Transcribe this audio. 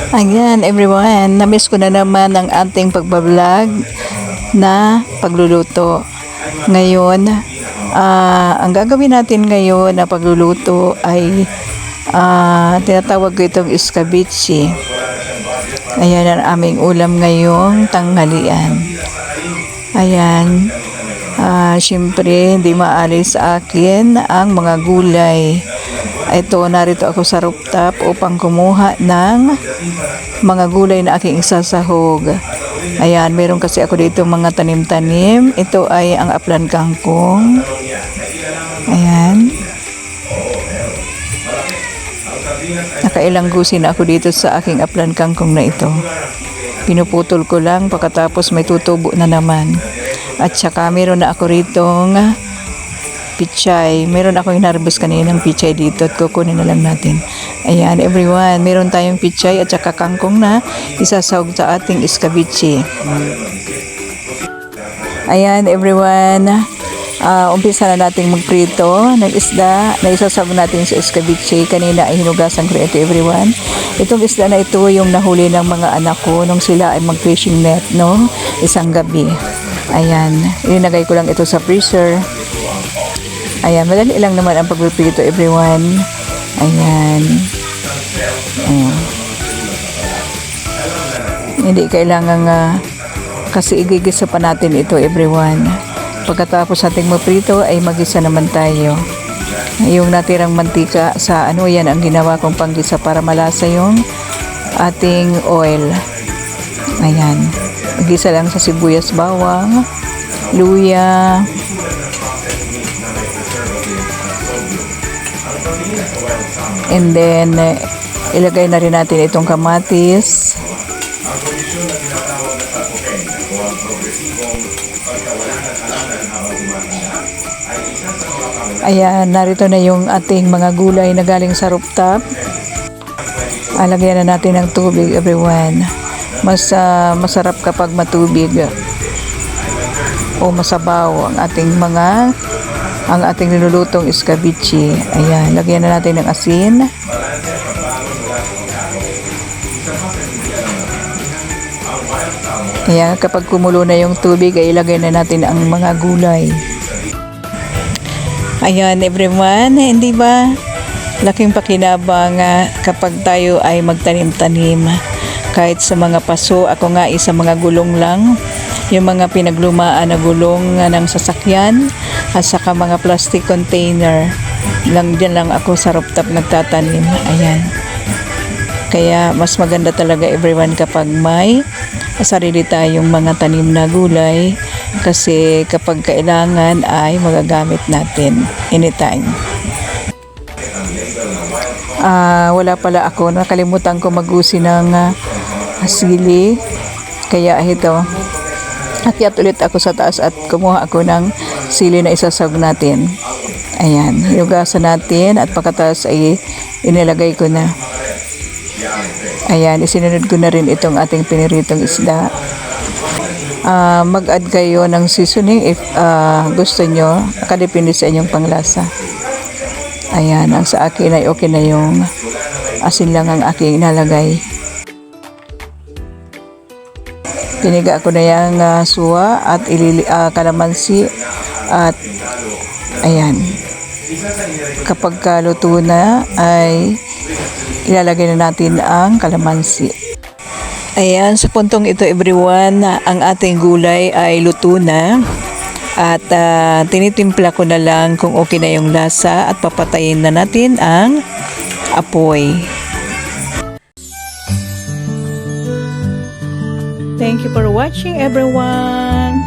Ayan everyone, namiss ko na naman ang ating pagbablog na pagluluto. Ngayon, ang gagawin natin ngayon na pagluluto ay tinatawag ko itong escabeche. Ayan ang aming ulam ngayong tanghalian. Ayan, syempre hindi maalis sa akin ang mga gulay. Ito, narito ako sa rooftop upang kumuha ng mga gulay na aking isasahog. Ayan, meron kasi ako dito mga tanim-tanim. Ito ay ang aplan kangkong. Ayan. Nakailang gusin ako dito sa aking aplan kangkong na ito. Pinuputol ko lang pagkatapos may tutubo na naman. At saka meron na ako ritong pichay. Meron ako hinarvest kaninang pichay dito at kukunin na lang natin. Ayan everyone, meron tayong pichay at saka kangkong na isasahog sa ating escabeche. Ayan everyone, umpisa na nating magprito ng isda na isasahog natin sa escabeche. Kanina ay hinugasan ko ito everyone. Itong isda na ito yung nahuli ng mga anak ko nung sila ay mag-fishing net no, isang gabi. Ayan, ilinagay ko lang ito sa freezer. Ayan, madali lang naman ang pagprito everyone. Ayan. Ayan. Hindi kailangan kasi igigisa pa natin ito everyone. Pagkatapos nating maprito ay magisa naman tayo. Yung natirang mantika sa yan ang ginawa kong panggisa para malasa yung ating oil. Ayan. Magisa lang sa sibuyas, bawang, luya, and then ilagay na rin natin itong kamatis. Ayan, narito na yung ating mga gulay na galing sa rooftop. Lagyan na natin ng tubig everyone. Mas masarap kapag matubig o masabaw ang ating nilulutong escabeche. Ayan, lagyan na natin ng asin. Ayan, kapag kumulo na yung tubig ay ilagay na natin ang mga gulay. Ayan everyone, hindi ba laking pakinabang kapag tayo ay magtanim-tanim kahit sa mga paso. Ako nga sa mga gulong lang, yung mga pinaglumaan na gulong ng sasakyan at saka mga plastic container lang, dyan lang ako sa rooftop nagtatanim. Ayan, kaya mas maganda talaga everyone kapag may sarili tayong mga tanim na gulay, kasi kapag kailangan ay magagamit natin anytime. Wala pala ako, nakalimutan ko mag-usi ng sili, kaya ito, akyat ulit ako sa taas at kumuha ako ng sili na isasahog natin. Ayan, hinugasan natin at pagkatapos ay inilagay ko na. Ayan, isinunod ko na rin itong ating piniritong isda. Mag-add kayo ng seasoning if gusto nyo, nakadepende sa inyong panglasa. Ayan, ang sa akin ay okay na yung asin lang ang aking inalagay. Piniga ko na yung suwa at kalamansi at ayan. Kapag kaluto na ay ilalagay na natin ang kalamansi. Ayan, sa puntong ito everyone, ang ating gulay ay luto na at tinitimpla ko na lang kung okay na yung lasa at papatayin na natin ang apoy. Thank you for watching everyone.